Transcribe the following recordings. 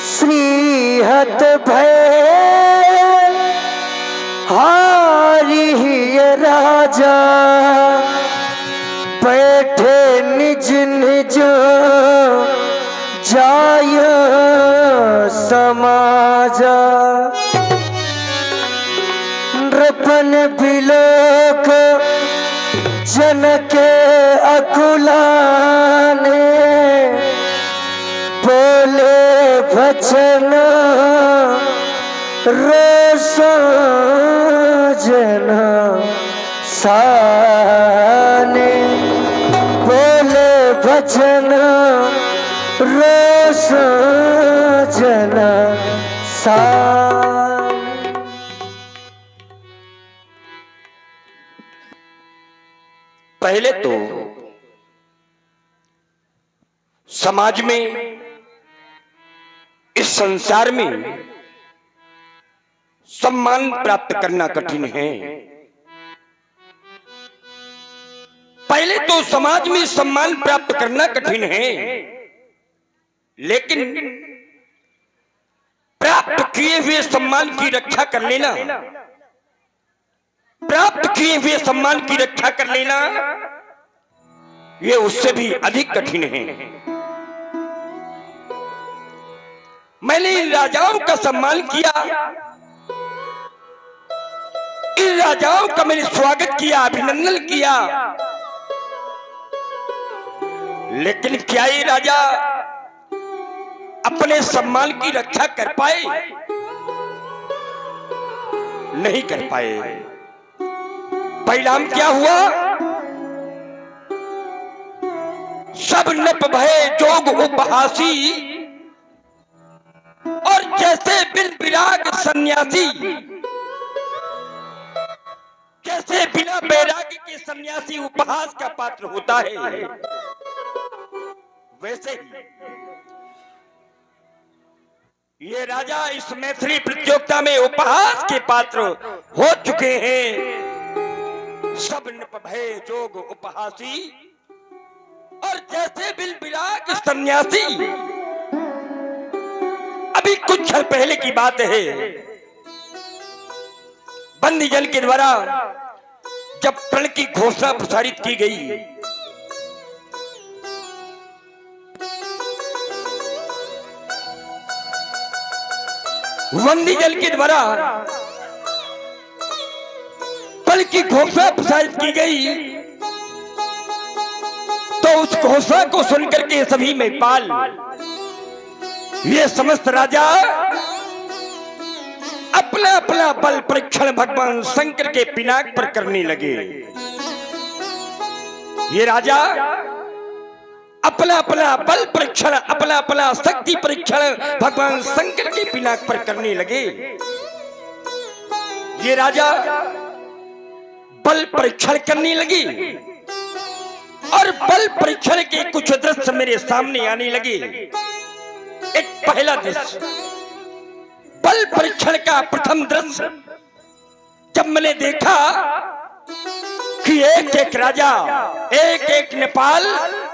श्रीहत भय हारी राजा बैठे निज निज जाय समाजा नृपन बिलोक जन के अकुलाने बोले वचन रोष जन साने बोले वचन रोष जन साने। पहले तो समाज में, इस संसार में सम्मान प्राप्त करना कठिन है। पहले तो समाज में सम्मान प्राप्त करना कठिन है, लेकिन प्राप्त किए हुए सम्मान की रक्षा कर लेना, प्राप्त किए हुए सम्मान की रक्षा कर लेना, ये उससे भी अधिक कठिन है। मैंने इन राजाओं का सम्मान किया, इन राजाओं का मैंने स्वागत किया, अभिनंदन किया, लेकिन क्या ये राजा अपने सम्मान की रक्षा कर पाए? नहीं कर पाए। परिणाम क्या हुआ? सब नप भये जोग उपहासी और जैसे बिन विराग सन्यासी, जैसे बिना बैरागी के सन्यासी उपहास का पात्र होता है, वैसे ही ये राजा इस मैथिली प्रतियोगिता में उपहास के पात्र हो चुके हैं। सब नप भये जोग उपहासी और जैसे बिन विराग सन्यासी। अभी कुछ क्षण पहले की बात है, बंदी जन के द्वारा जब प्रण की घोषणा प्रसारित की गई, बंदी जन के द्वारा प्रण की घोषणा प्रसारित की गई, तो उस घोषणा को सुनकर के सभी महिपाल, ये समस्त राजा अपना अपना बल परीक्षण भगवान शंकर के पिनाक पर करने लगे। ये राजा अपना अपना बल परीक्षण, अपना अपना शक्ति परीक्षण भगवान शंकर के पिनाक पर करने लगे। ये राजा बल परीक्षण करने लगी और बल परीक्षण के कुछ दृश्य मेरे सामने आने लगे। एक पहला दृश्य, बल परीक्षण का प्रथम दृश्य जब मैंने देखा कि एक एक राजा, एक एक नेपाल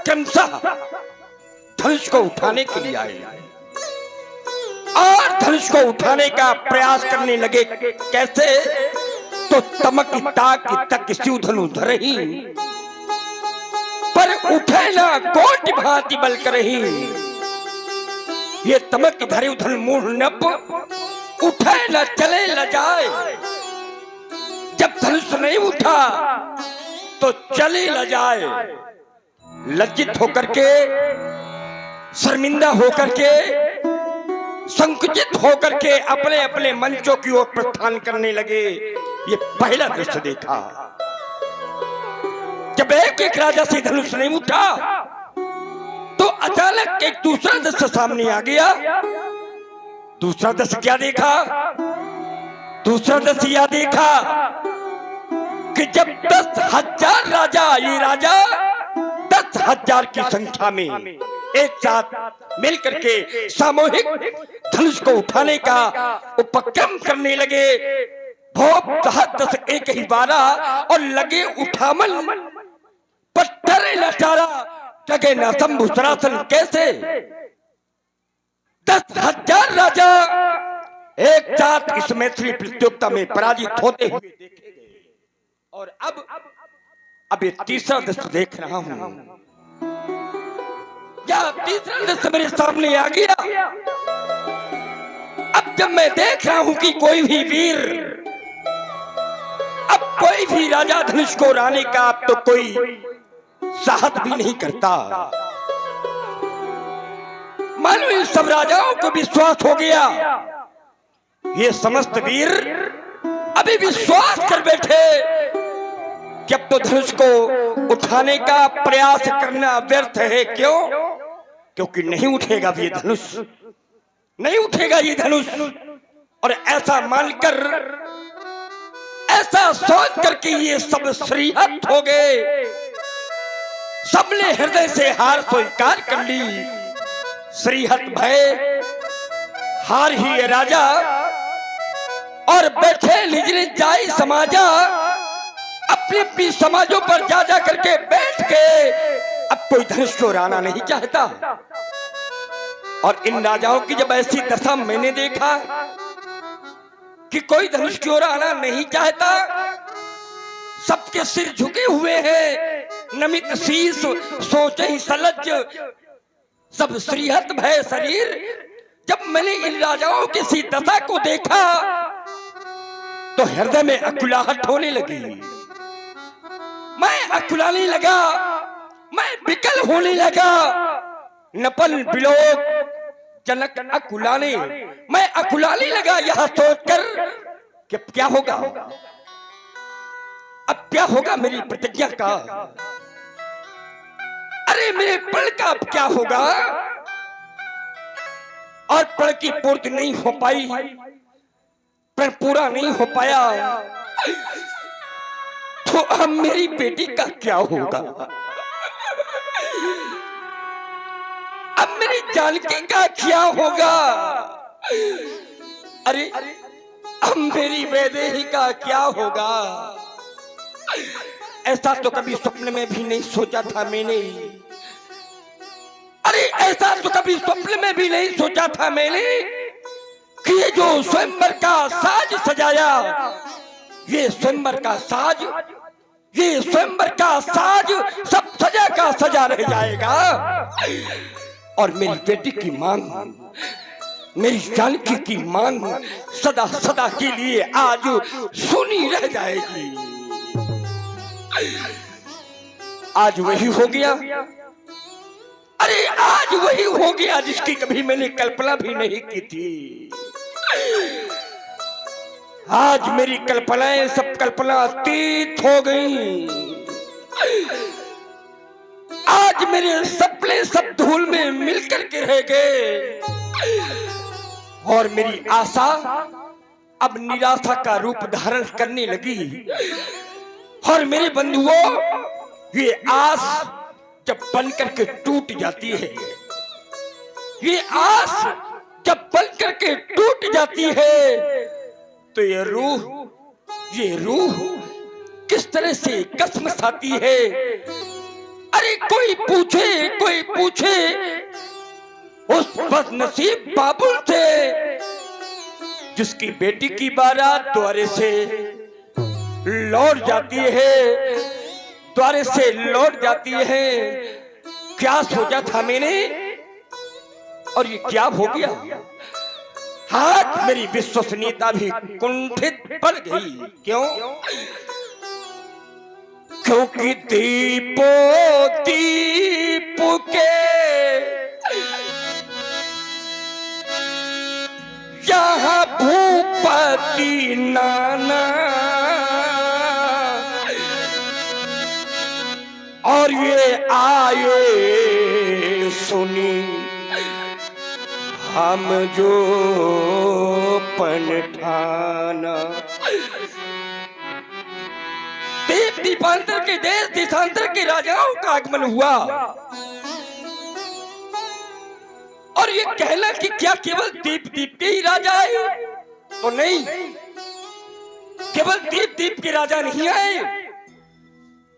क्रमशः धनुष को उठाने के लिए आए और धनुष को उठाने का प्रयास करने लगे। कैसे? तो तमक ताक तक शिव धनु धरही, पर उठे ना कोटि भांति बल करही। ये तमक धरे धन मूढ़ नप, उठे न चले न जाए। जब धनुष नहीं उठा तो चले न जाए। लज्जित होकर के, शर्मिंदा होकर के, संकुचित होकर के अपने अपने मंचों की ओर प्रस्थान करने लगे। ये पहला दृश्य देखा। जब एक एक राजा से धनुष नहीं उठा तो अचानक एक दूसरा दृश्य सामने आ गया। दूसरा दृश्य क्या देखा? दूसरा दृश्य यह देखा कि जब 10,000 राजा, ये राजा 10,000 की संख्या में एक साथ मिलकर के सामूहिक धनुष को उठाने का उपक्रम करने लगे। भोप दस एक ही 12 और लगे उठामन, पत्थर लटारा जगे न शंभु सरासन कैसे। 10,000 राजा एक साथ इस मैथिली प्रतियोगिता में पराजित होते हुए देखे गए। और अब ये तीसरा दृश्य देख रहा हूं, क्या तीसरा दृश्य मेरे सामने आ गया। अब जब मैं देख रहा हूं कि कोई भी वीर, अब कोई भी राजा धनुष को उड़ाने का अब तो कोई साहस भी नहीं करता। मानो इन सब राजाओं को विश्वास हो गया, ये समस्त वीर अभी विश्वास कर बैठे कि अब तो धनुष को उठाने का प्रयास करना व्यर्थ है। क्यों? क्योंकि नहीं उठेगा ये धनुष, नहीं उठेगा ये धनुष। और ऐसा मानकर, ऐसा सोच करके ये सब श्रीहत हो गए। सबने हृदय से हार स्वीकार कर ली। श्रीहत भय, हार ही ये राजा और बैठे निज निज जाई समाजा, अपनी अपनी समाजों पर जा करके बैठ के अब कोई धनुष को उड़ाना नहीं चाहता। और इन राजाओं की जब ऐसी दशा मैंने देखा कि कोई धनुष की ओर आना नहीं चाहता, सबके सिर झुके हुए हैं, नमित शीश सोचे ही सलज्ज, सब श्रीहत भय शरीर। जब मैंने इन राजाओं की सी दशा को देखा तो हृदय में अकुलाहट होने लगी। मैं अकुलाने लगा, मैं विकल होने लगा। नपन बिलोक जनक अकुलाने, मैं अकुलाने लगा यह सोचकर कि क्या होगा, अब क्या होगा मेरी प्रतिज्ञा का। अरे मेरे पल का अब क्या होगा। और पल की पूर्ति नहीं हो पाई, पर पूरा नहीं हो पाया तो अब मेरी बेटी का क्या होगा, अब मेरी जानकी का क्या होगा। अरे अब मेरी वैदेही का क्या होगा। ऐसा तो कभी स्वप्न में भी नहीं सोचा था मैंने। अरे ऐसा तो कभी स्वप्न में भी नहीं सोचा था मैंने कि ये जो स्वयंवर का साज सजाया, ये स्वयंवर का साज, ये स्वयंवर का साज सब सजा का सजा रह जाएगा। और मेरी बेटी की मांग, मेरी जानकी की मांग सदा सदा के लिए आज सुनी रह जाएगी। आज वही हो गया, अरे आज वही हो गया जिसकी कभी मैंने कल्पना भी नहीं की थी। आज मेरी कल्पनाएं सब कल्पना अतीत हो गई। आज मेरे सपने सब धूल में मिलकर के रह गए और मेरी आशा अब निराशा का रूप धारण करने लगी। और मेरे बंधुओं, ये आस जब बन करके टूट जाती है, ये आस जब बन करके टूट जाती है तो ये रूह किस तरह से कसमस आती है। अरे कोई पूछे उस बदनसीब बाबुल से जिसकी बेटी की बारात द्वारे से लौट जाती है, द्वारे से लौट जाती है। क्या सोचा था मैंने और ये क्या हो गया। हाथ मेरी विश्वसनीयता भी कुंठित पड़ गई। क्यों? क्योंकि दीपो दीप के यहाँ भूपति नाना और ये आए सुनी हम जो पनठाना। देव दीपांतर के देश देशांतर के राजाओं का आगमन हुआ। और ये कहना कि क्या केवल दीप दीप के ही राजा आए, तो नहीं, केवल दीप दीप के राजा नहीं आए,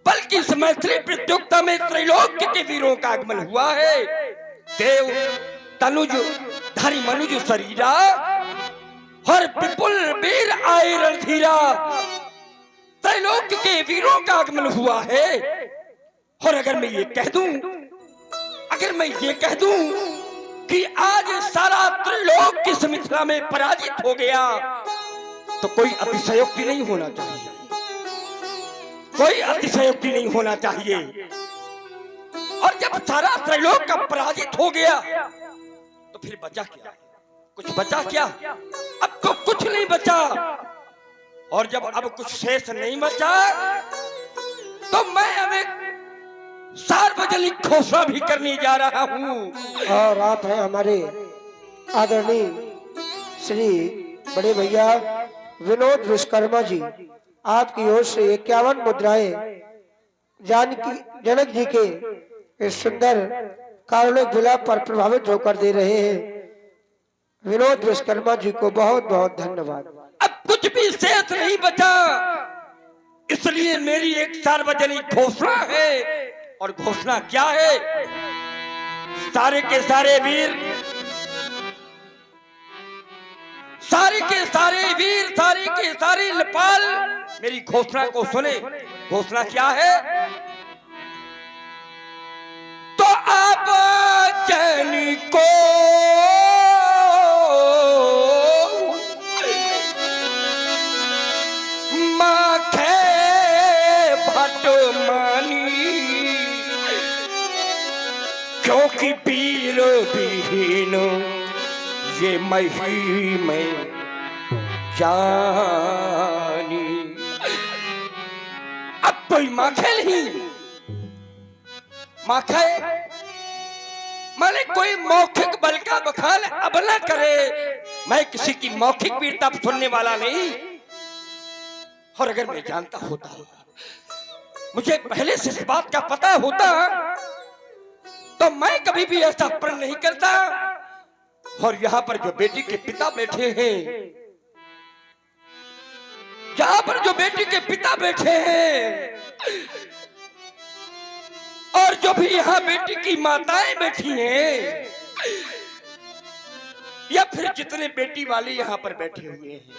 बल्कि इस मैथिली प्रतियोगिता में त्रैलोक्य के वीरों का आगमन हुआ है। देव तनुज धरि मनुज शरीरा और विपुल वीर आए रणधीरा, त्रैलोक्य के वीरों का आगमन हुआ है। और अगर मैं ये कह दूं कि आज सारा त्रैलोक्य इस मिथिला में पराजित हो गया, तो कोई अतिशयोक्ति नहीं होना चाहिए, कोई अतिशयोक्ति नहीं होना चाहिए। और जब सारा त्रैलोक्य का पराजित हो गया, तो फिर बचा क्या? कुछ बचा क्या? अब तो कुछ नहीं बचा। और जब अब कुछ शेष नहीं बचा, तो मैं अब एक सार्वजनिक घोषणा भी करने जा रहा हूँ। और आप हैं हमारे आदरणीय श्री बड़े भैया विनोद विश्वकर्मा जी, आपकी ओर से 51 मुद्राएं जनक जी के इस सुंदर कारुणिक विलाप पर प्रभावित होकर दे रहे हैं। विनोद विश्वकर्मा जी को बहुत बहुत धन्यवाद। अब कुछ भी शेष नहीं बचा, इसलिए मेरी एक सार्वजनिक घोषणा है। और घोषणा क्या है? सारे के सारे वीर, सारे के सारे वीर, सारे के सारे नेपाल मेरी घोषणा को सुने। घोषणा क्या है? तो आप जन को माखे भट मानी, क्योंकि पीर विहीन ये मही में जानी। अब कोई माखे नहीं, माखे माने कोई मौखिक बल का बखान अब न करे। मैं किसी की मौखिक वीरता सुनने वाला नहीं। और अगर मैं जानता होता, मुझे पहले से इस बात का पता होता, तो मैं कभी भी ऐसा प्रण नहीं करता। और यहाँ पर जो बेटी के पिता बैठे हैं, यहाँ पर जो बेटी के पिता बैठे हैं, और जो भी यहाँ बेटी की माताएं बैठी हैं, या फिर जितने बेटी वाले यहाँ पर बैठे हुए हैं,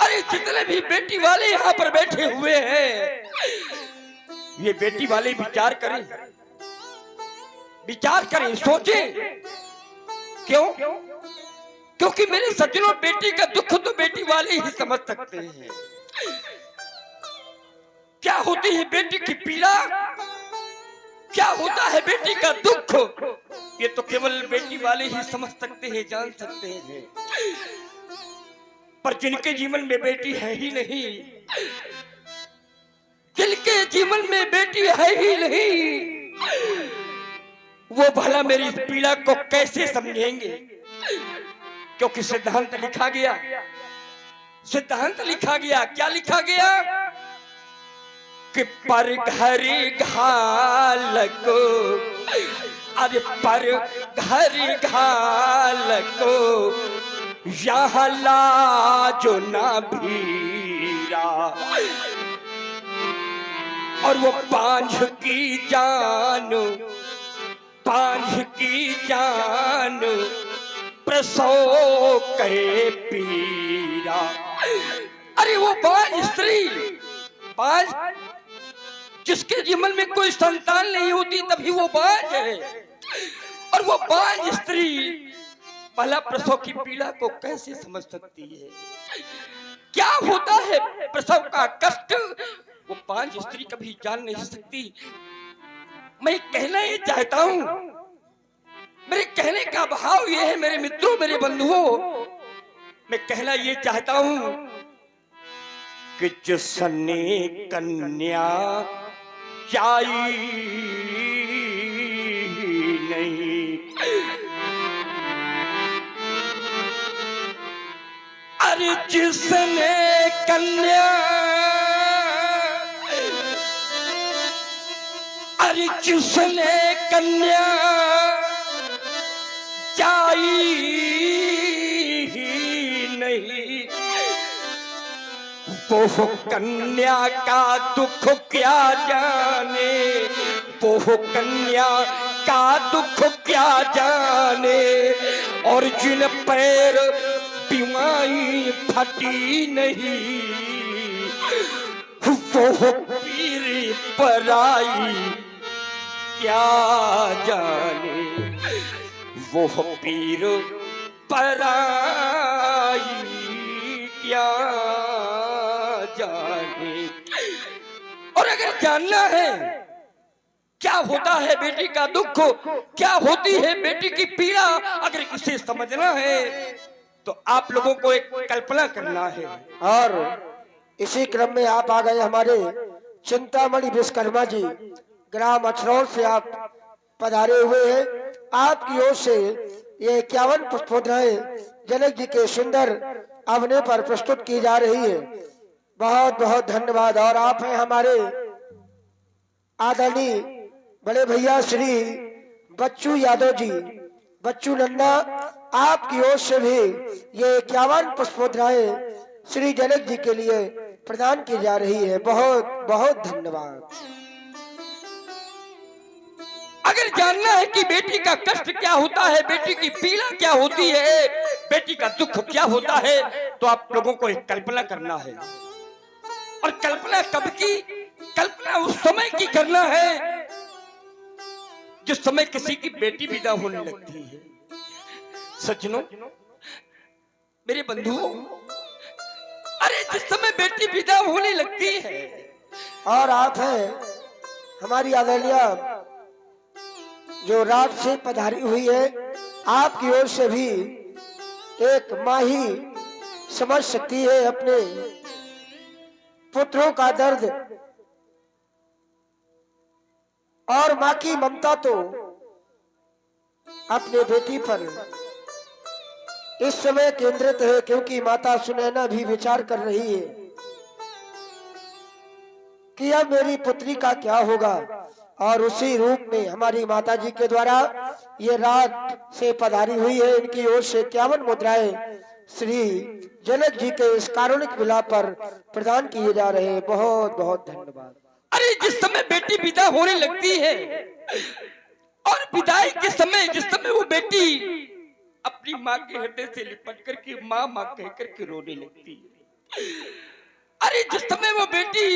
अरे जितने भी बेटी वाले यहाँ पर बैठे हुए हैं, ये बेटी वाले विचार करें, विचार करें, सोचें। क्यों? क्योंकि मेरे सज्जनों, बेटी का दुख तो बेटी वाले ही समझ सकते हैं। क्या होती है बेटी की पीड़ा, क्या होता है बेटी का दुख, ये तो केवल बेटी वाले ही समझ सकते हैं, जान सकते हैं। पर जिनके जीवन में बेटी है ही नहीं, जिनके जीवन में बेटी है ही नहीं, वो भला मेरी इस पीड़ा को कैसे समझेंगे? क्योंकि सिद्धांत लिखा गया, सिद्धांत लिखा गया। क्या लिखा गया? कि पर घरी घाल को, अरे पर घरी घाल को यहाँ लाजो ना भीरा, और वो पांझ की जान, पांझ की जान प्रसव के पीरा। अरे वो बांझ स्त्री, बांझ जिसके जीवन में कोई संतान नहीं होती, तभी वो बांझ है। और वो बांझ स्त्री भला प्रसव की पीड़ा को कैसे समझ सकती है? क्या होता है प्रसव का कष्ट, वो बांझ स्त्री कभी जान नहीं सकती। मैं कहना ये चाहता हूं, मेरे कहने का भाव ये है मेरे मित्रों, मेरे बंधुओं, मैं कहना ये चाहता हूं कि जिसने कन्या चाही नहीं, अरे जिसने कन्या, अरे जिसने कन्या आई ही नहीं, वो कन्या का दुख क्या जाने, वो कन्या का दुख क्या जाने, और जिन पैर बीमारी फटी नहीं, वो पीर पराई क्या जाने, वो पीर पराई क्या जाने। और अगर जानना है क्या होता है बेटी का दुख, क्या होती है बेटी की पीड़ा, अगर इसे समझना है तो आप लोगों को एक कल्पना करना है। और इसी क्रम में आप आ गए हमारे चिंतामणि विश्वकर्मा जी, ग्राम अछरौल से आप पधारे हुए हैं। आपकी ओर से ये 51 पुष्पोद्राएं जनक जी के सुंदर अभिनय पर प्रस्तुत की जा रही है। बहुत बहुत धन्यवाद। और आप हैं हमारे आदरणीय बड़े भैया श्री बच्चू यादव जी, बच्चू नंदा, आपकी ओर से भी ये 51 पुष्पोद्राएं श्री जनक जी के लिए प्रदान की जा रही है। बहुत बहुत धन्यवाद। अगर जानना है कि बेटी का कष्ट क्या होता है, बेटी की पीड़ा क्या होती है, बेटी का दुख क्या होता है, तो आप लोगों को एक कल्पना करना है। और कल्पना कब की? कल्पना उस समय की करना है जिस समय किसी की बेटी विदा होने लगती है। सज्जनों, मेरे बंधुओं, अरे जिस समय बेटी विदा होने लगती है। और आप हैं हमारी आदरणीय जो रात से पधारी हुई है, आपकी ओर से भी एक माँ ही समझ सकती है अपने पुत्रों का दर्द, और माँ की ममता तो अपने बेटी पर इस समय केंद्रित है, क्योंकि माता सुनैना भी विचार कर रही है कि अब मेरी पुत्री का क्या होगा। और उसी रूप में हमारी माता जी के द्वारा ये रात से पधारी हुई है। इनकी ओर से 51 मुद्राएं श्री जनक जी के इस कारुणिक विलाप पर प्रदान किए जा रहे हैं। बहुत बहुत धन्यवाद। अरे जिस समय बेटी विदा होने लगती है, और विदाई के समय जिस समय वो बेटी अपनी माँ के हृदय से लिपट करके माँ माँ कह करके रोने लगती है, अरे जिस समय वो बेटी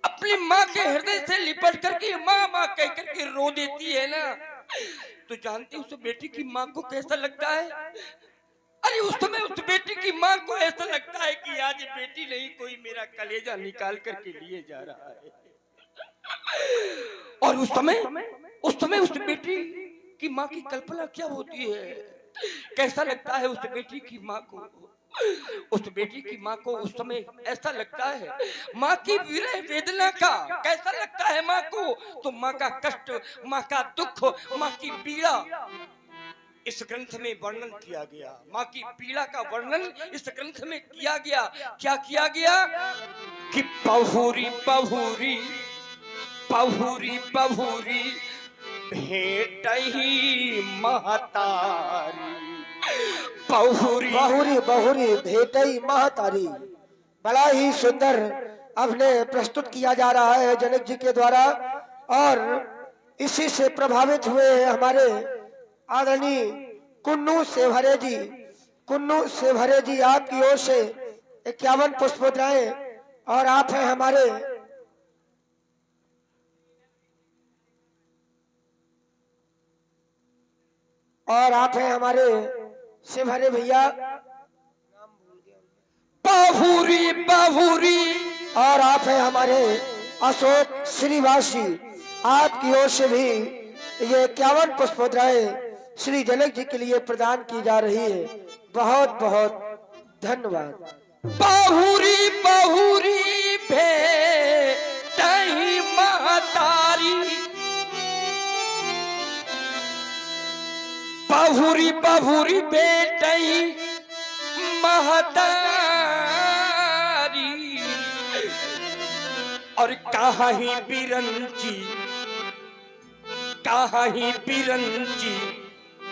अपनी माँ के हृदय से लिपट करके माँ माँ कह करके रो देती है ना, तो जानते उस बेटी की माँ को कैसा लगता है? अरे उस समय उस बेटी की माँ को ऐसा लगता है कि आज बेटी नहीं, कोई मेरा कलेजा निकाल करके लिए जा रहा है। और उस समय उस बेटी की माँ की कल्पना क्या होती है, कैसा लगता है उस बेटी की माँ को? उस बेटी की माँ को उस समय ऐसा लगता है, माँ की विरह वेदना का कैसा लगता है माँ को? तो माँ का कष्ट, माँ का दुख, माँ की पीड़ा इस ग्रंथ में वर्णन किया गया। माँ की पीड़ा का वर्णन इस ग्रंथ में किया गया। क्या किया गया कि पहुरी पहुरी पहुरी पहुरी भेट ही महतारी, पहुरी बहुरी बहुरी भेटई महतारी। बड़ा ही सुंदर अभिनय प्रस्तुत किया जा रहा है जनक जी के द्वारा। और इसी से प्रभावित हुए हैं हमारे आदरणीय कुन्नू सेवहरे जी। कुन्नू सेवहरे जी, आपकी ओर से 51 पुष्पोद्राएं। और आप हैं हमारे सेवहरे भैया। बहुरी बहुरी। और आप हैं हमारे अशोक श्रीवासी। आपकी ओर से भी ये 51 पुष्पोद्राएं श्री जनक जी के लिए प्रदान की जा रही है। बहुत बहुत धन्यवाद। बहुरी बहुरी भेटई महतारी, बहुरी बहुरी भेटई महतारी, और कहाँ ही बिरंची, कहाँ ही बिरंची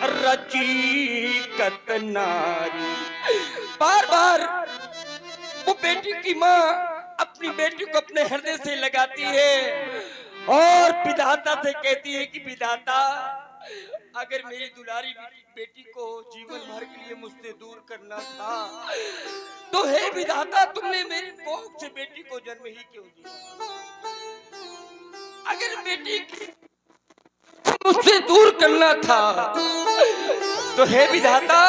रचीकत नारी। बार बार वो बेटी की माँ अपनी बेटी को अपने हृदय से लगाती है और विधाता से कहती है कि विधाता, अगर मेरी दुलारी बेटी को जीवन भर के लिए मुझसे दूर करना था तो हे विधाता, तुमने मेरी कोख से बेटी को जन्म ही क्यों दिया? अगर बेटी की मुझसे दूर करना था तो हे विधाता,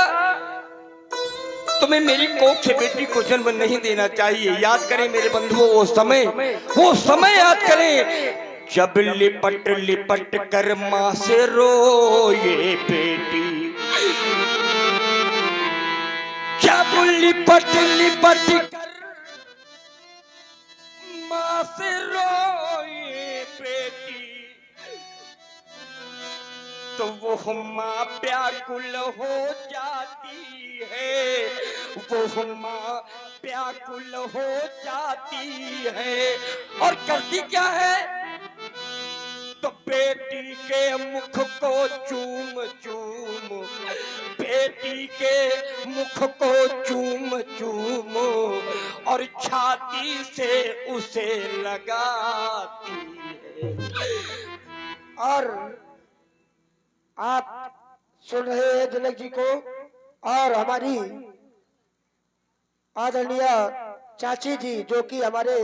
तुम्हें मेरी कोख से बेटी को जन्म नहीं देना चाहिए। याद करें मेरे बंधुओं वो समय याद करें जब लिपट लिपट कर माँ से रोए बेटी, जब लिपट लिपट कर माँ से रोए बेटी, तो वो माँ व्याकुल हो जाती है, वो माँ व्याकुल हो जाती है। और करती क्या है? तो बेटी के मुख को चूम चूम, बेटी के मुख को चूम चूम और छाती से उसे लगाती है। और आप सुन रहे हैं जनक जी को, और हमारी आदरणीय चाची जी जो कि हमारे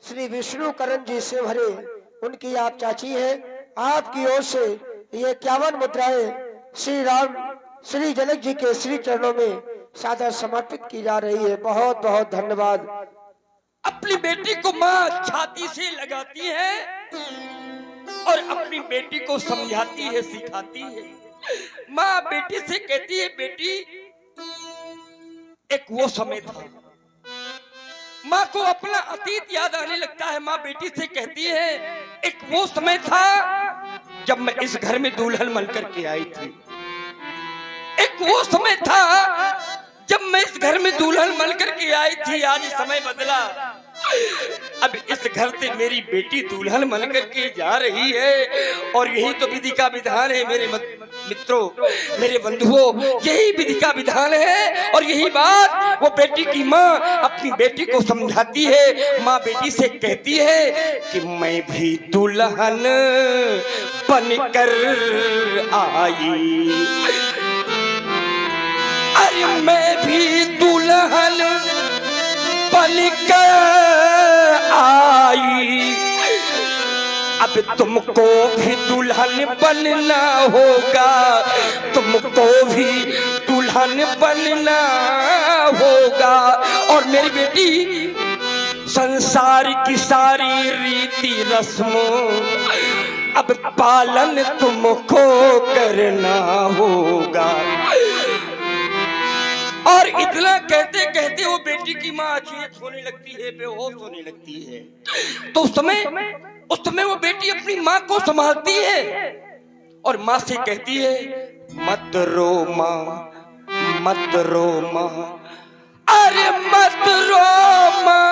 श्री विष्णुकरण जी से भरे, उनकी आप चाची हैं। आपकी ओर से ये 51 मुद्राएं श्री राम श्री जनक जी के श्री चरणों में सादर समर्पित की जा रही है। बहुत बहुत धन्यवाद। अपनी बेटी को माँ छाती से लगाती है और अपनी बेटी को समझाती है, सिखाती है। माँ बेटी से कहती है, बेटी एक वो समय था। माँ को अपना अतीत याद आने लगता है। माँ बेटी से कहती है, एक वो समय था जब मैं इस घर में दुल्हन बनकर के आई थी। एक वो समय था जब मैं इस घर में दुल्हन बनकर के आई थी। आज समय बदला, अब इस घर से मेरी बेटी दुल्हन बनकर के जा रही है। और यही तो विधि का विधान है मेरे मित्रों, मेरे बंधुओं, यही विधि का विधान है। और यही बात वो बेटी की माँ अपनी बेटी को समझाती है। माँ बेटी से कहती है कि मैं भी दुल्हन बनकर आई, अरे मैं भी दुल्हन बनकर आई, अब तुमको भी दुल्हन बनना होगा, तुमको भी दुल्हन बनना होगा। और मेरी बेटी, संसार की सारी रीति रस्मों अब पालन तुमको करना होगा। और इतना कहते कहते वो बेटी की माँ अचेत होने लगती है, बेहोश होने लगती है। तो उस समय वो बेटी अपनी माँ को संभालती है और माँ से कहती है, मत रो माँ, मत रो माँ, अरे मत रो माँ,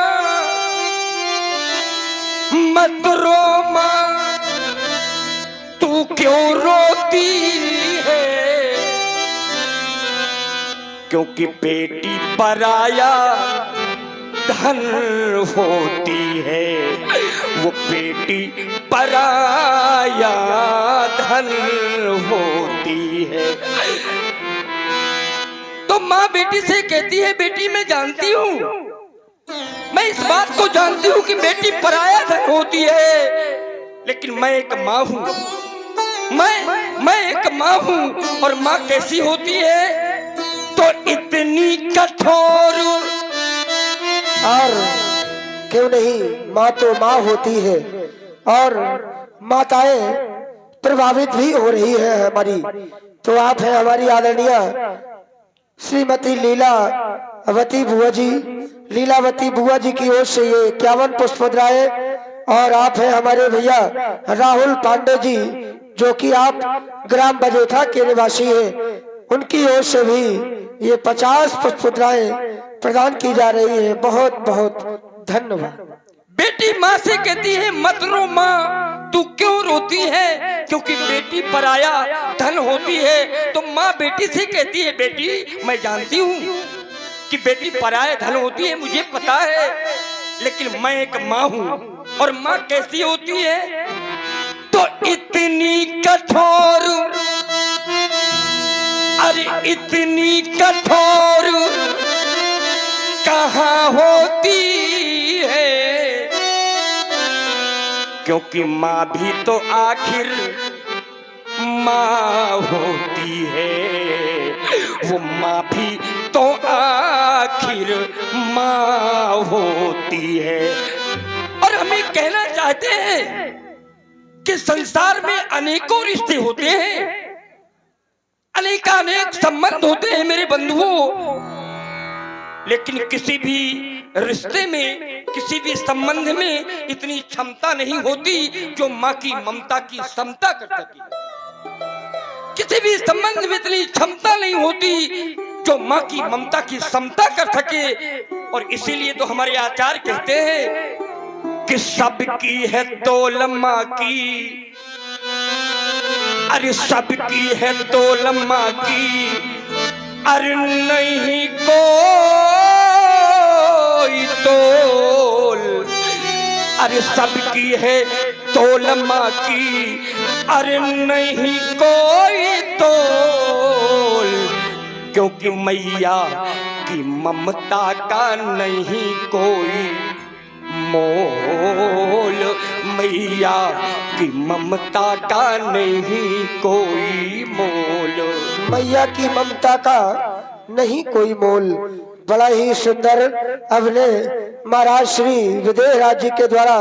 मत रो माँ, तू क्यों रोती है? क्योंकि बेटी पराया धन होती है, वो बेटी पराया धन होती है। तो माँ बेटी से कहती है, बेटी मैं जानती हूँ, मैं इस बात को जानती हूँ कि बेटी पराया धन होती है, लेकिन मैं एक माँ हूँ, मैं एक माँ हूँ। और माँ कैसी होती है? तो इतनी कठोर। और क्यों नहीं, माँ तो माँ होती है और माताएं प्रभावित भी हो रही है हमारी। तो आप है हमारी आदरणीय श्रीमती लीलावती बुआ जी, लीलावती बुआ जी की ओर से ये 51 पुष्प मुद्राएं। और आप है हमारे भैया राहुल पांडे जी जो कि आप ग्राम बजेठा के निवासी हैं, उनकी ओर से भी ये 50 पुष्प मुद्राएं प्रदान की जा रही है। बहुत बहुत धन्यवाद। बेटी माँ से कहती है मत रो माँ, तू क्यों रोती है? क्योंकि बेटी पराया धन होती है। तो माँ बेटी से कहती है बेटी मैं जानती हूँ कि बेटी पराया धन होती है, मुझे पता है, लेकिन मैं एक माँ हूँ। और माँ कैसी होती है? तो इतनी कठोर, अरे इतनी कठोर कहाँ होती है, क्योंकि माँ भी तो आखिर माँ होती है, वो माँ भी तो आखिर माँ होती है। और हम ये कहना चाहते हैं कि संसार में अनेकों रिश्ते होते हैं, अनेक संबंध होते हैं मेरे बंधुओं, लेकिन किसी भी रिश्ते में, किसी भी संबंध में इतनी क्षमता नहीं होती जो माँ की ममता की समता कर सके। किसी भी संबंध में इतनी क्षमता नहीं होती जो माँ की ममता की समता कर सके। और इसीलिए तो हमारे आचार्य कहते हैं कि सबकी है तोल माँ की, अरे सबकी है तोल माँ की, अरे नहीं कोई तोल, अरे सबकी है तोल माँ की, अरे नहीं कोई तोल, क्योंकि मैया की ममता का नहीं कोई मोल, मैया की ममता का नहीं कोई मोल। मैया की ममता का नहीं कोई मोल। बड़ा ही सुंदर अभिनय महाराज श्री विदेहराज जी के द्वारा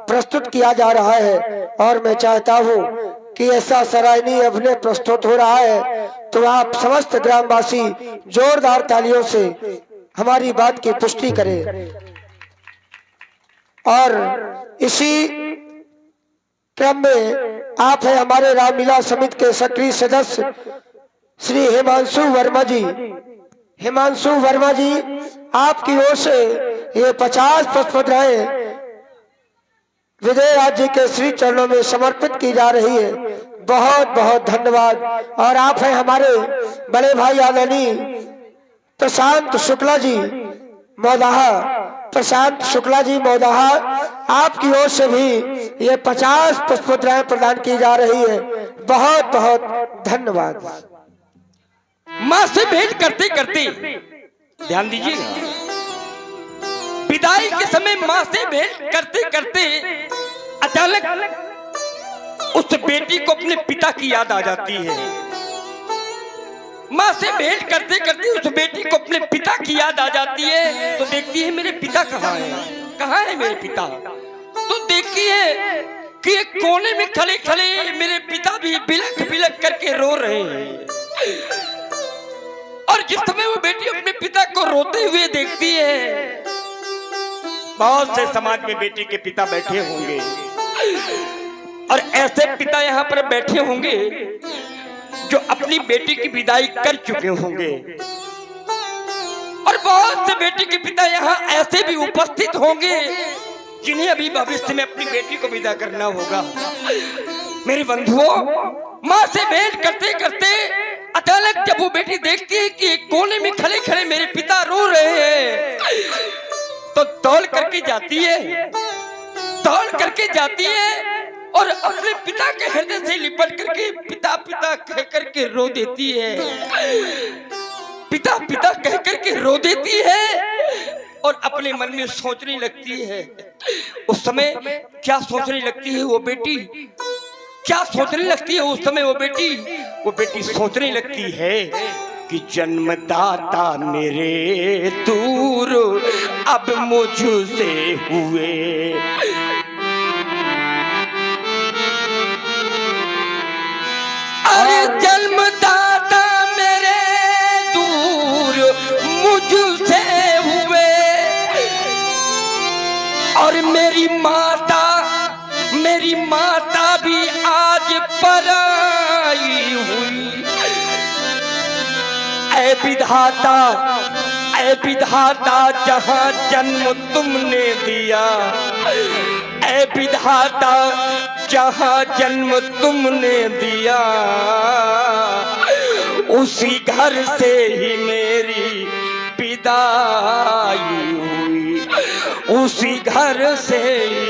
प्रस्तुत किया जा रहा है। और मैं चाहता हूँ कि ऐसा सराहनीय अभिनय प्रस्तुत हो रहा है तो आप समस्त ग्रामवासी जोरदार तालियों से हमारी बात की पुष्टि करें। और इसी क्रम में आप है हमारे रामलीला समिति के सक्रिय सदस्य श्री हिमांशु वर्मा जी। हिमांशु वर्मा जी, आपकी ओर से ये 50 पुष्पद्रव्य विदेहराज जी के श्री चरणों में समर्पित की जा रही है। बहुत बहुत धन्यवाद। और आप हैं हमारे बड़े भाई आदरणीय प्रशांत शुक्ला जी मौदाहा, प्रशांत शुक्ला जी मौदाहा, आपकी ओर से भी ये 50 पुष्पद्रव्य प्रदान की जा रही है। बहुत बहुत धन्यवाद। माँ से भेंट करते करते ध्यान दीजिएगा, विदाई के समय माँ से भेंट करते करते अचानक उस बेटी को अपने पिता की याद आ जाती है। माँ से भेंट करते करते उस बेटी को अपने पिता की याद आ जाती है। तो देखती है मेरे पिता कहाँ है, कहाँ है मेरे पिता। तो देखती है कि एक कोने में खड़े खड़े मेरे पिता भी बिलख बिलख करके रो रहे हैं। और जिस समय वो बेटी अपने पिता को रोते हुए देखती है, बहुत से समाज में बेटी के पिता बैठे होंगे और ऐसे पिता यहाँ पर बैठे होंगे जो अपनी बेटी की विदाई कर चुके होंगे। और बहुत से बेटी के पिता यहाँ ऐसे भी उपस्थित होंगे जिन्हें अभी भविष्य में अपनी बेटी को विदा करना होगा। मेरे बंधुओं, माँ से भेंट करते करते अचानक जब वो बेटी देखती है कि कोने में खड़े खड़े मेरे पिता रो रहे हैं, तो दौड़ करके जाती है, दौड़ करके जाती है और अपने पिता के हृदय से लिपट करके पिता पिता कह करके रो देती है। पिता पिता कह करके रो देती है और अपने मन में सोचने लगती है। उस समय क्या सोचने लगती है वो बेटी, क्या सोचने लगती है उस समय वो बेटी सोचने लगती है कि जन्मदाता मेरे दूर अब मुझसे हुए, अरे जन्मदाता मेरे दूर मुझसे हुए और मेरी माता भी आज पराई हुई। ऐ ऐ विधाता जहां जन्म तुमने दिया, ऐ विधाता जहां जन्म तुमने दिया, उसी घर से ही मेरी विदाई हुई, उसी घर से ही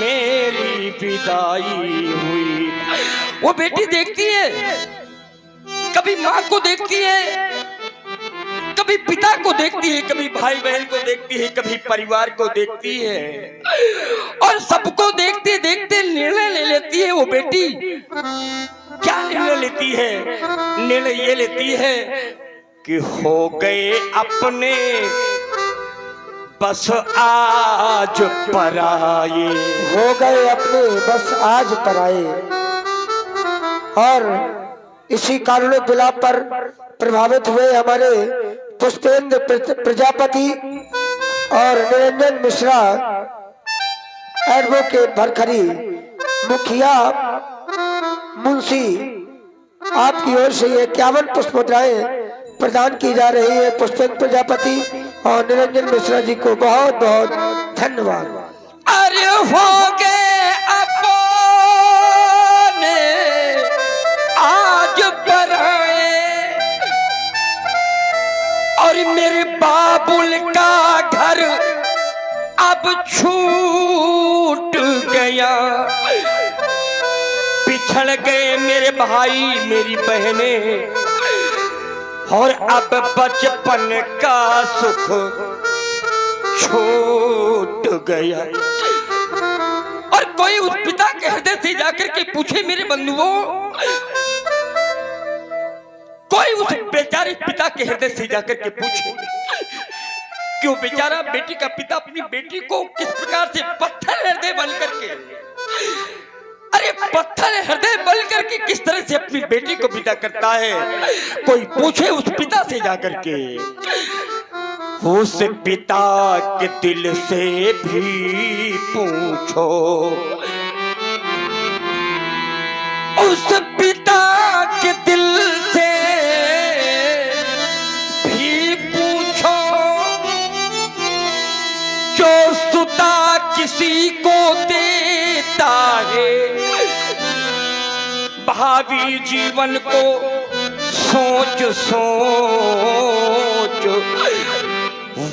मेरी विदाई हुई। वो बेटी देखती है, कभी माँ को देखती है, कभी पिता को देखती है, कभी भाई बहन को देखती है, कभी परिवार को देखती है, और सबको देखते देखते निर्णय ले लेती है। वो बेटी क्या निर्णय लेती है? निर्णय ये लेती है कि हो गए अपने बस आज पराये, हो गए अपने बस आज पराये। और इसी कारुण्य विलाप पर प्रभावित हुए हमारे पुष्पेंद्र प्रजापति और निरंजन मिश्रा, एडवोकेट भरखरी, मुखिया मुंशी, आपकी ओर से ये 51 पुष्प मुद्राएं प्रदान की जा रही है। पुष्पेंद्र प्रजापति और निरंजन मिश्रा जी को बहुत बहुत धन्यवाद। अरे हो गए अपने आज पराए, और मेरे बाबुल का घर अब छूट गया, बिछड़ गए मेरे भाई मेरी बहनें, और अब बचपन का सुख छूट गया। और कोई उस पिता के हृदय से जाकर के पूछे मेरे बंधुओं, कोई उस बेचारे पिता के हृदय से जाकर के पूछे कि वो बेचारा बेटी का पिता अपनी बेटी को किस प्रकार से पत्थर हृदय बन करके, अरे पत्थर हृदय बन करके किस तरह से अपनी बेटी को विदा करता है। कोई पूछे उस पिता से जाकर के, उस पिता के दिल से भी पूछो, उस पिता के दिल से भी पूछो, जो सुता किसी को देता है, भावी जीवन को सोच सोच,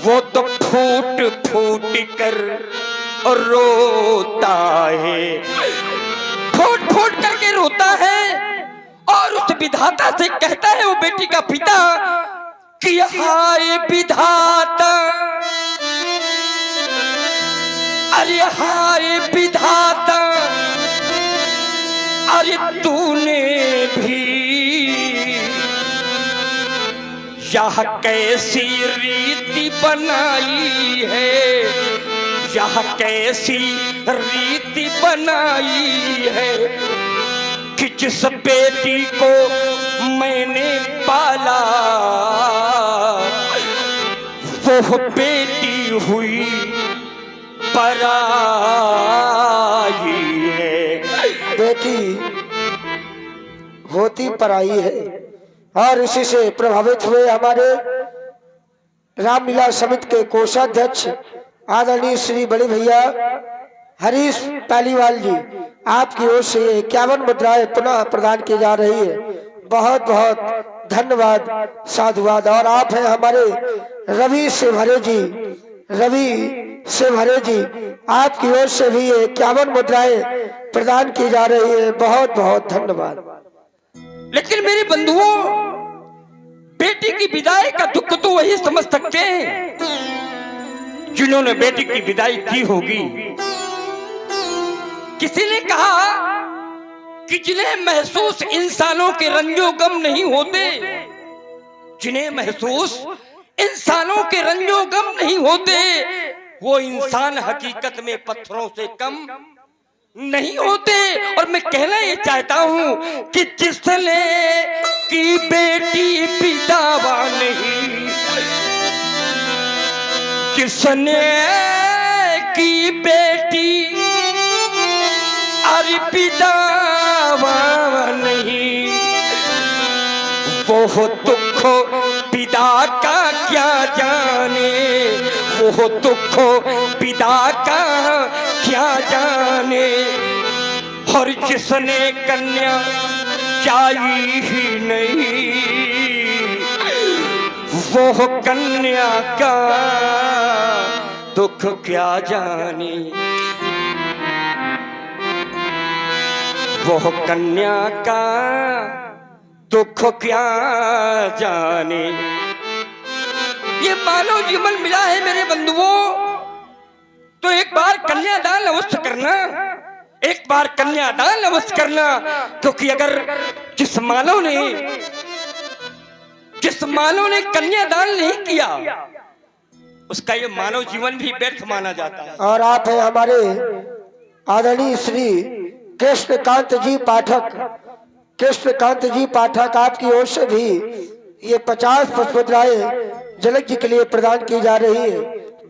वो तो फूट फूट कर रोता है, फूट फूट करके रोता है, और उस विधाता से कहता है वो बेटी का पिता कि हाय विधाता, अरे हाय विधाता, अरे तूने भी यह कैसी रीति बनाई है, यह कैसी रीति बनाई है कि जिस बेटी को मैंने पाला वो बेटी हुई पराई है। बेटी होती पराई है। और इसी से प्रभावित हुए हमारे रामलीला समिति के कोषाध्यक्ष आदरणीय श्री बड़े भैया हरीश पालीवाल जी, आपकी ओर से 51 मुद्राएं पुनः प्रदान की जा रही है। बहुत बहुत धन्यवाद, साधुवाद। और आप हैं हमारे रवि सेवरे जी, रवि सेवरे जी, आपकी ओर से भी 51 मुद्राएं प्रदान की जा रही है। बहुत बहुत धन्यवाद। लेकिन मेरे बंधुओं, बेटी की विदाई का दुख तो वही समझ सकते हैं जिन्होंने बेटी की विदाई की होगी। किसी ने कहा कि जिन्हें महसूस इंसानों के रंजो गम नहीं होते, जिन्हें महसूस इंसानों के रंजो गम नहीं होते, वो इंसान हकीकत में पत्थरों से कम नहीं होते। और मैं कहना ये चाहता हूं कि जिसने की बेटी विधवा नहीं, जिसने की बेटी अरे विधवा नहीं, वो दुख विदा का क्या जाने, वो दुख विदा का क्या जाने। और जिसने कन्या चाही ही नहीं, वो कन्या का दुख क्या जाने, वो कन्या का दुख क्या जाने। ये मानव जीवन मिला है मेरे बंधुओं, तो एक बार कन्यादान अवश्य करना, एक बार कन्यादान अवश्य करना। क्योंकि अगर जिस मानव ने कन्यादान नहीं किया, उसका ये मानव जीवन भी व्यर्थ माना जाता है। और आप है हमारे आदरणीय श्री कृष्णकांत जी पाठक, आपकी ओर से भी ये 50 पुष्पमुद्राएं जनक जी के लिए प्रदान की जा रही है।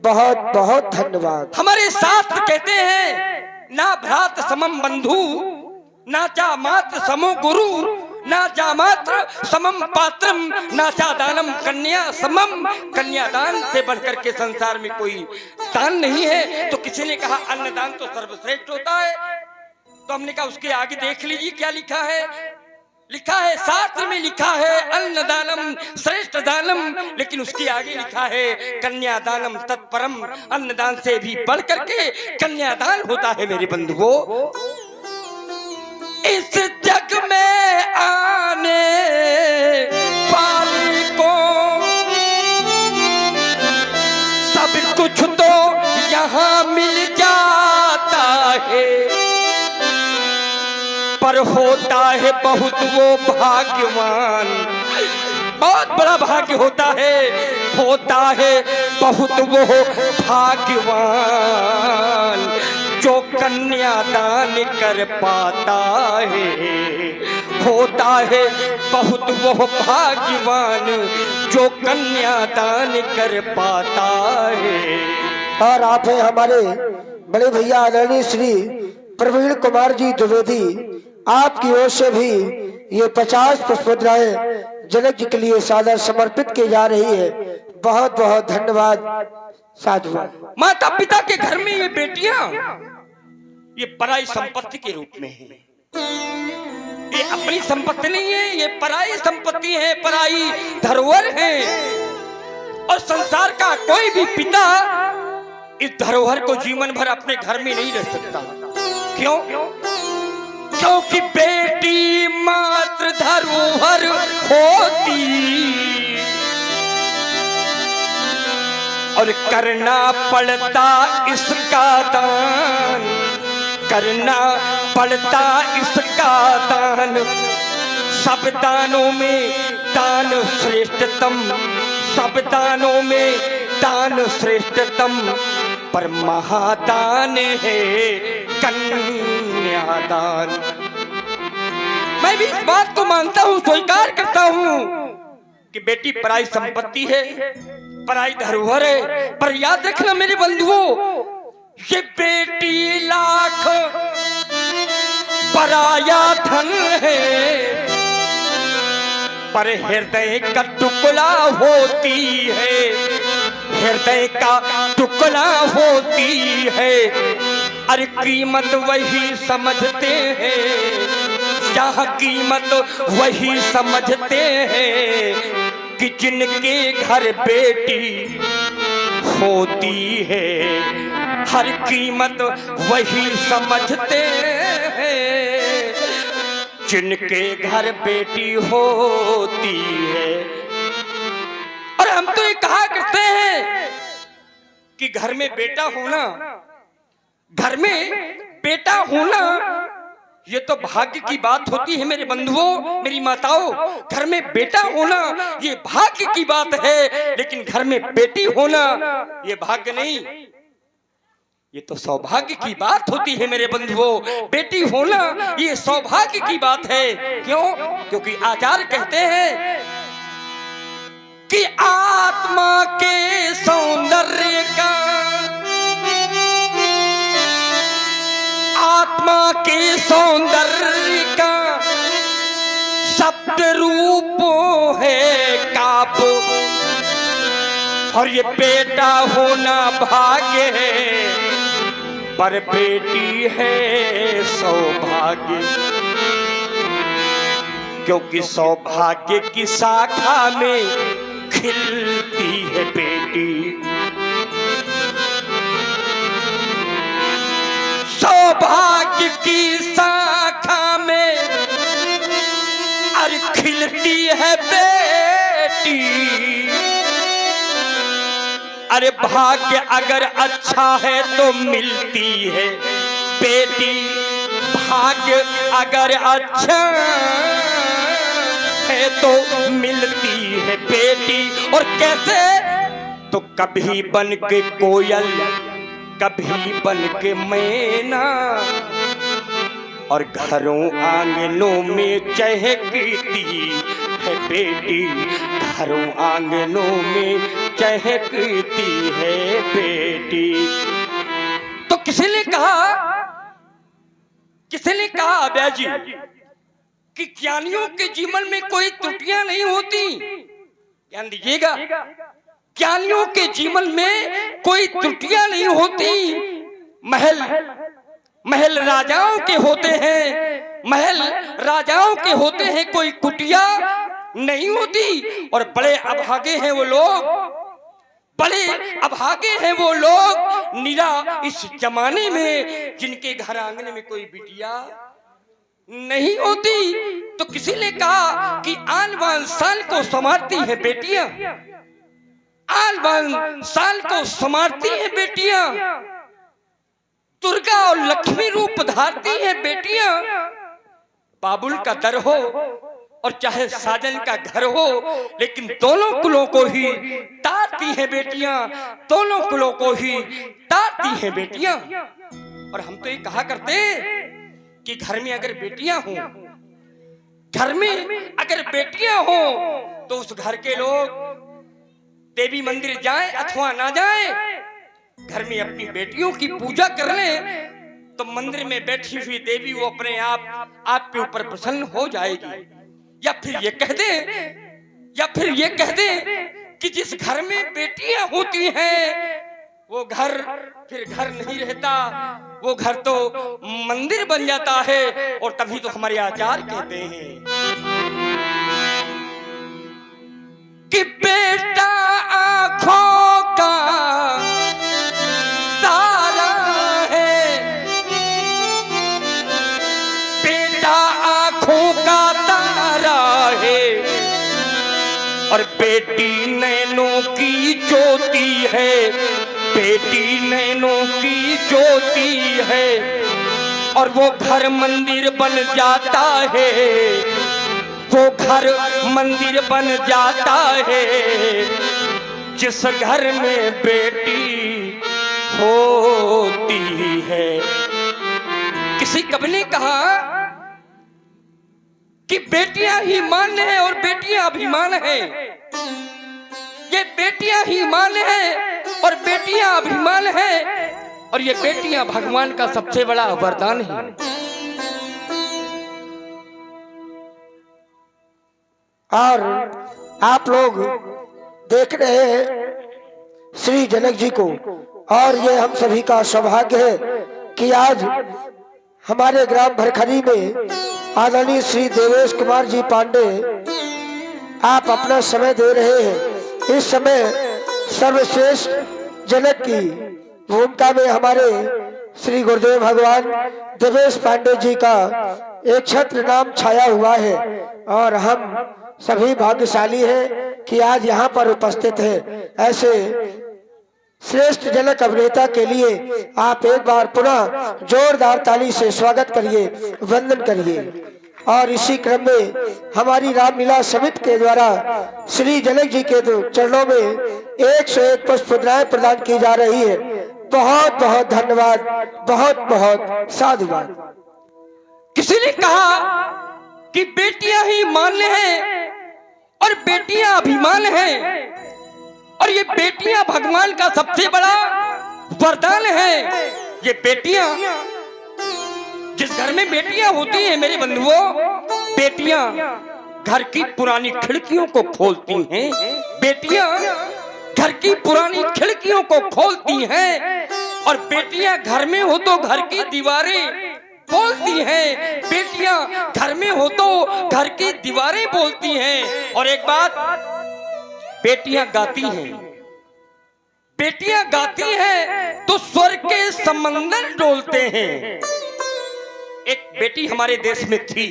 बहुत बहुत धन्यवाद। हमारे शास्त्र कहते हैं, ना भ्रात समम बंधु, ना चा मात्र समो गुरु, ना जा मात्र समम पात्रम, ना चा दानम कन्या समम। कन्यादान से बढ़कर के संसार में कोई दान नहीं है। तो किसी ने कहा अन्नदान तो सर्वश्रेष्ठ होता है, तो हमने कहा उसके आगे देख लीजिए क्या लिखा है। लिखा है, शास्त्र में लिखा है अन्नदानम श्रेष्ठ दानम, लेकिन उसके आगे लिखा है कन्यादानम तत्परम। अन्नदान से भी बढ़ करके कन्यादान होता है मेरे बंधुओं। इस जग में आने वाले को सब कुछ तो यहाँ मिल जाता है, पर होता है बहुत वो भाग्यवान, बहुत बड़ा भाग्य होता है बहुत वो भाग्यवान, जो कन्यादान कर पाता है। होता है बहुत वो भाग्यवान, जो कन्यादान कर पाता है। और आप है हमारे बड़े भैया आदरणीय श्री प्रवीण कुमार जी द्विवेदी, आपकी ओर से भी ये 50 पुष्पमुद्राएं जनक जी के लिए सादर समर्पित की जा रही है। बहुत बहुत धन्यवाद साधुवाद। माता पिता के घर में ये बेटियां ये पराई संपत्ति के रूप में है, ये अपनी संपत्ति नहीं है, ये पराई संपत्ति है, पराई धरोहर है। और संसार का कोई भी पिता इस धरोहर को जीवन भर अपने घर में नहीं रह सकता। क्यों? क्योंकि बेटी मात्र धरोहर होती, और करना पड़ता इसका दान, करना पड़ता इसका दान। सब दानों में दान श्रेष्ठतम, सब दानों में दान श्रेष्ठतम, पर महादान है कन्यादान। मैं भी इस बात को मानता हूँ, स्वीकार करता हूँ कि बेटी पराई संपत्ति है, पराई धरोहर है। पर याद रखना मेरे बंधुओं, ये बेटी लाख पराया धन है, पर हृदय का टुकड़ा होती है, हृदय का टुकड़ा होती है। अरे कीमत वही समझते हैं, जहाँ कीमत वही समझते हैं कि जिनके घर बेटी होती है। हर कीमत वही समझते हैं जिनके घर बेटी होती है। और हम तो ये कहा करते हैं कि घर में बेटा होना, घर में बेटा होना ये तो भाग्य की बात होती है मेरे बंधुओं, मेरी माताओं। घर में बेटा होना ये भाग्य की बात है, लेकिन घर में बेटी होना ये भाग्य नहीं, ये तो सौभाग्य की बात होती है मेरे बंधुओं। बेटी होना ये सौभाग्य की बात है। क्यों? क्योंकि आचार्य कहते हैं कि आत्मा के सौंदर्य का, आत्मा के सौंदर्य का शब्द रूप है काव्य और ये बेटा होना भाग्य है, पर बेटी है सौभाग्य, क्योंकि सौभाग्य की शाखा में खिलती है बेटी। सौभाग्य की शाखा में अरे खिलती है बेटी। अरे भाग्य अगर अच्छा है तो मिलती है बेटी, भाग्य अगर अच्छा है तो मिलती है बेटी। और कैसे? तो कभी बन के कोयल, कभी बन के मैना, और घरों आंगनों में चहकती है बेटी, घरों आंगनों में चहकती है बेटी। तो किसी ने कहा अभय जी कि ज्ञानियों के जीवन में कोई त्रुटियां नहीं होती। ध्यान दीजिएगा, ज्ञानियों के जीवन में कोई त्रुटियां नहीं होती। महल राजाओं के होते हैं, महल राजाओं के होते हैं, कोई कुटिया नहीं होती। और बड़े अभागे हैं वो लोग, बड़े अभागे हैं वो लोग निरा इस जमाने में जिनके घर आंगन में कोई बिटिया नहीं होती। तो किसी ने कहा कि आन बान साल को संवारती है बेटियां, आन बान साल को संवारती है बेटियां, दुर्गा और लक्ष्मी रूप धारती है बेटियां। बाबुल का दर हो और चाहे साजन का घर हो, लेकिन दोनों कुलों को ही तारती है बेटियां, दोनों कुलों को ही तारती है बेटियां। और हम तो ये कहा करते कि घर में अगर बेटियां हो, घर में अगर बेटियां हो तो उस घर के लोग देवी मंदिर जाएं अथवा ना जाएं, घर में अपनी बेटियों की पूजा कर ले तो मंदिर में बैठी हुई देवी वो अपने आपके ऊपर प्रसन्न हो जाएगी। या फिर ये कह दे कि जिस घर में बेटियां होती हैं वो घर फिर घर नहीं रहता, वो घर तो मंदिर बन जाता है। और तभी तो हमारे आचार्य कहते हैं कि बेटा आंखों का तारा है, बेटा आंखों का तारा है, और बेटी नैनों की ज्योति है, बेटी नैनों की ज्योति है। और वो घर मंदिर बन जाता है, वो घर मंदिर बन जाता है जिस घर में बेटी होती है। किसी कवि ने कहा कि बेटियां ही मान है और बेटियां अभिमान है। ये बेटियां ही मान है और बेटियां अभिमान है, और ये बेटियां भगवान का सबसे बड़ा वरदान है। और आप लोग देख रहे हैं श्री जनक जी को, और ये हम सभी का सौभाग्य है कि आज हमारे ग्राम भरखरी में आदरणीय श्री देवेश कुमार जी पांडे आप अपना समय दे रहे हैं। इस समय सर्वश्रेष्ठ जनक की भूमिका में हमारे श्री गुरुदेव भगवान देवेश पांडे जी का एक छत्र नाम छाया हुआ है, और हम सभी भाग्यशाली हैं कि आज यहाँ पर उपस्थित हैं। ऐसे श्रेष्ठ जनक अभिनेता के लिए आप एक बार पुनः जोरदार ताली से स्वागत करिए, वंदन करिए। और इसी क्रम में हमारी रामलीला समिति के द्वारा श्री जनक जी के चरणों में 101 पुष्प मुद्राएं प्रदान की जा रही है। बहुत बहुत धन्यवाद, बहुत बहुत साधुवाद। किसी ने कहा कि बेटियां ही मान्य हैं और बेटियां अभिमान हैं, और ये बेटियां भगवान का सबसे बड़ा वरदान है। ये बेटियां, जिस घर में बेटियां होती हैं मेरे बंधुओं, बेटियां घर की पुरानी खिड़कियों को खोलती हैं, बेटियां घर की पुरानी खिड़कियों को खोलती हैं, और बेटियां घर में हो तो घर की दीवारें बोलती हैं, बेटियां घर में हो तो घर की दीवारें बोलती हैं। और एक बात, बेटियां गाती हैं, बेटियां गाती हैं तो स्वर्ग के समंदर डोलते हैं। एक बेटी हमारे देश में थी,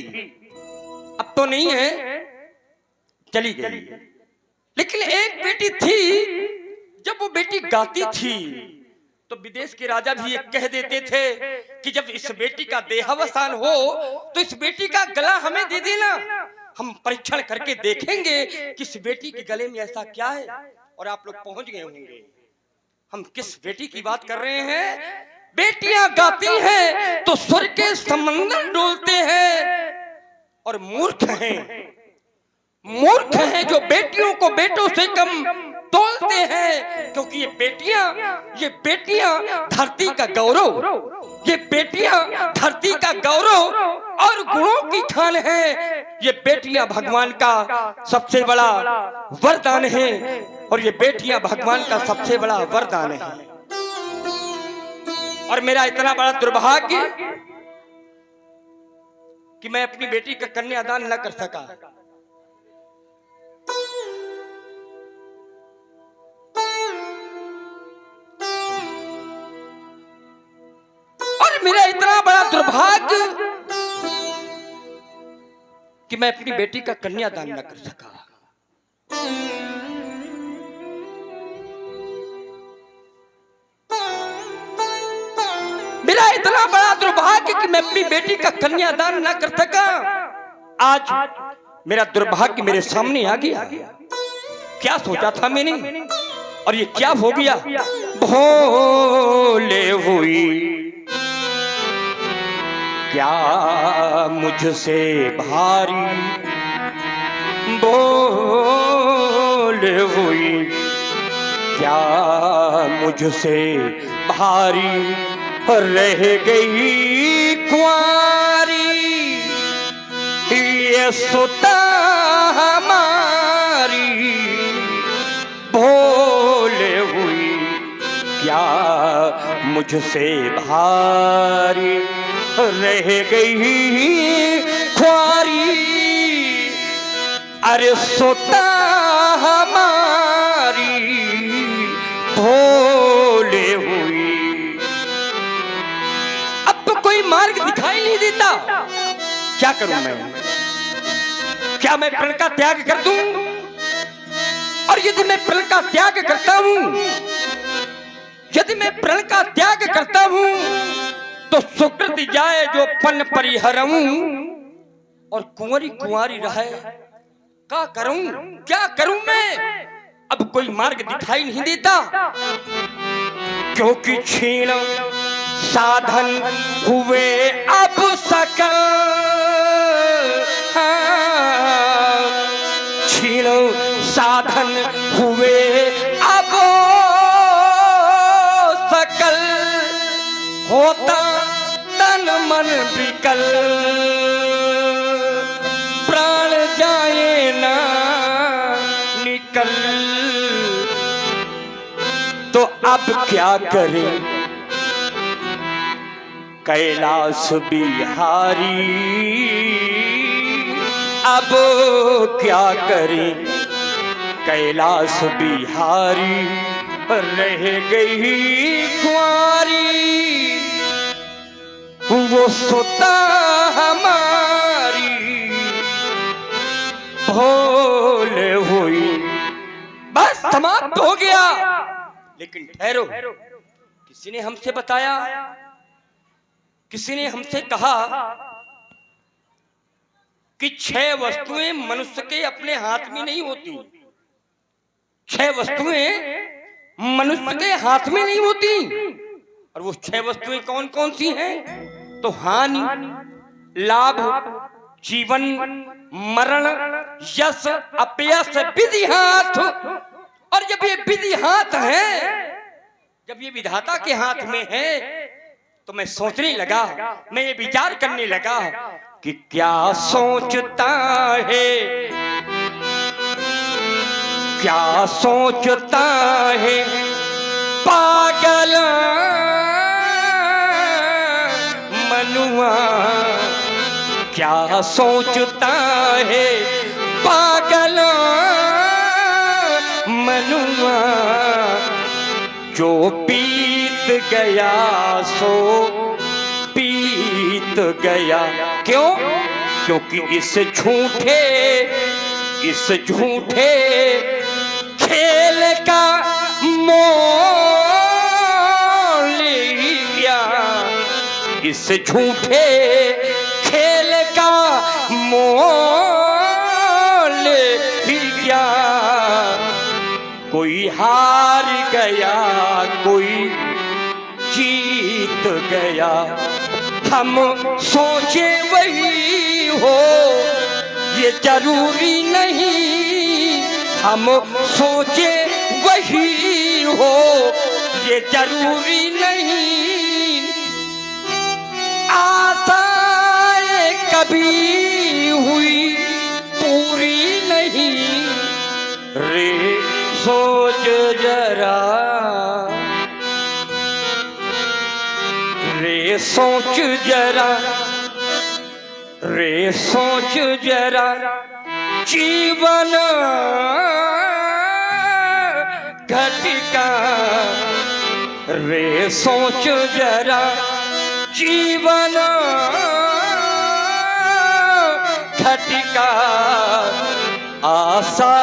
अब तो नहीं है, चली गई, लेकिन एक बेटी थी। जब वो बेटी गाती थी तो विदेश के राजा भी एक कह देते थे कि जब इस बेटी का देहावसान हो तो इस बेटी का गला हमें दे देना, हम परीक्षण करके देखेंगे कि इस बेटी के गले में ऐसा क्या है। और आप लोग पहुंच गए होंगे हम किस बेटी की बात कर रहे हैं। बेटियां गाती हैं तो स्वर्ग के समंदर डोलते हैं। और मूर्ख हैं जो बेटियों को बेटों से कम तोलते हैं, क्योंकि ये बेटियां धरती का गौरव, ये बेटियां धरती का गौरव और गुणों की खान है। ये बेटियां भगवान का सबसे बड़ा वरदान है, और ये बेटियां भगवान का सबसे बड़ा वरदान है। और मेरा इतना बड़ा दुर्भाग्य कि मैं अपनी बेटी का कन्यादान न कर सका। मेरा इतना बड़ा दुर्भाग्य कि मैं अपनी बेटी का कन्यादान न कर सका। मेरा इतना बड़ा दुर्भाग्य कि मैं अपनी बेटी का कन्यादान न कर सका। आज मेरा दुर्भाग्य मेरे सामने आ गया। क्या सोचा था मैंने और ये क्या हो गया। भोले हुई क्या मुझसे भारी, बोल हुई क्या मुझसे भारी, रह गई कुंवारी ये सुता हमारी। भोल हुई क्या मुझसे भारी, रह गई ख्वारी, अरे सोता हमारी भोले हुई। अब तो कोई मार्ग दिखाई नहीं देता, क्या करूं मैं। क्या मैं प्रण का त्याग कर दूं, और यदि मैं प्रण का त्याग करता हूं, यदि मैं प्रण का त्याग करता हूं तो सुकृत जाए जो पन परिहरऊं, और कुंवरी कुंवारी रहे क्या करूं, क्या करूं मैं। अब कोई मार्ग दिखाई नहीं देता, क्योंकि छीन साधन हुए अब सकल। छीन साधन हुए अब सकल, होता तन मन विकल, प्राण जाए ना निकल। तो अब क्या करें कैलाश बिहारी, अब क्या करें कैलाश बिहारी, रह गई कुंवारी वो सुता हमारी भोल हुई। बस समाप्त हो गया। लेकिन ठहरो, किसी ने हमसे बताया, किसी ने हमसे कहा कि 6 वस्तुएं मनुष्य के अपने हाथ में नहीं होती। 6 वस्तुएं मनुष्य के हाथ में नहीं होती। और वो 6 वस्तुएं कौन कौन सी हैं? तो हानि, लाभ, जीवन, मरण, यश, अपयश, विधि हाथ। और जब ये विधि हाथ है, जब ये विधाता के हाथ में है, तो मैं सोचने लगा, मैं ये विचार करने लगा कि क्या सोचता है, क्या सोचता है पागल मनुआ, क्या सोचता है पागल मनुआ, जो बीत गया सो बीत गया। क्यों? क्योंकि इस झूठे खेल का मोल ही क्या, इस झूठे खेल का मोल ही क्या। कोई हार गया कोई जीत गया, हम सोचे वही हो ये जरूरी नहीं, हम सोचे वही हो ये जरूरी नहीं। आशाएं कभी हुई पूरी नहीं, रे सोच जरा, रे सोच जरा, रे सोच जरा, जीवन घटिका, रे सोच जरा, जीवन घटिका। आशा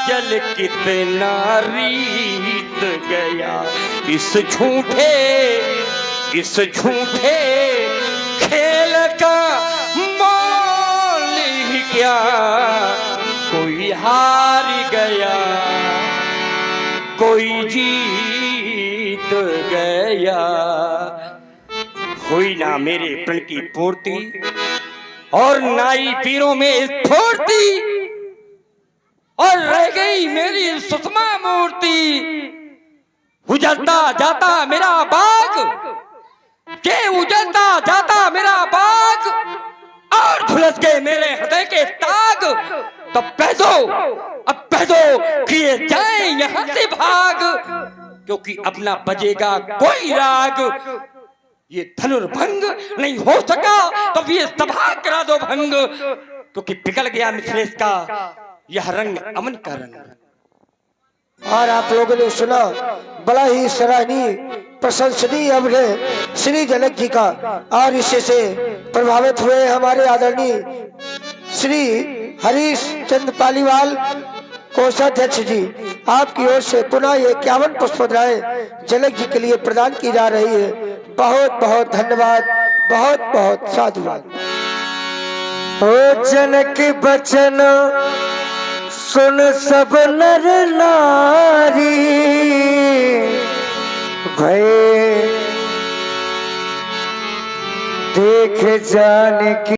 जल कितना रीत गया, इस झूठे खेल का मोल ही क्या। कोई हार गया कोई जीत गया। हुई ना मेरे प्रण की पूर्ति और नाई पीरों में स्फूर्ति, और रह गई मेरी सुषमा मूर्ति। उजलता जाता मेरा बाग, के उजलता जाता मेरा बाग, और झुलस गए मेरे हृदय के ताग। तो अब कह दो कि ये जाए यहाँ से भाग, क्योंकि अपना बजेगा कोई राग। ये धनुर्भंग नहीं हो सका तो ये सभा करा दो भंग, क्योंकि पिघल गया मिथिलेश का यह रंग अमन का रंग। और आप लोगों ने सुना बड़ा ही सराहनीय प्रशंसनीय अभिनय श्री जनक जी का, और इससे से प्रभावित हुए हमारे आदरणीय श्री हरीश चंद पालीवाल कोषाध्यक्ष जी। आपकी ओर से पुनः ये 51 पुष्पधराएं जनक जी के लिए प्रदान की जा रही है। बहुत बहुत धन्यवाद, बहुत बहुत साधुवाद। ओ जनक बचन सुन सब नर नारी, भय देख जान की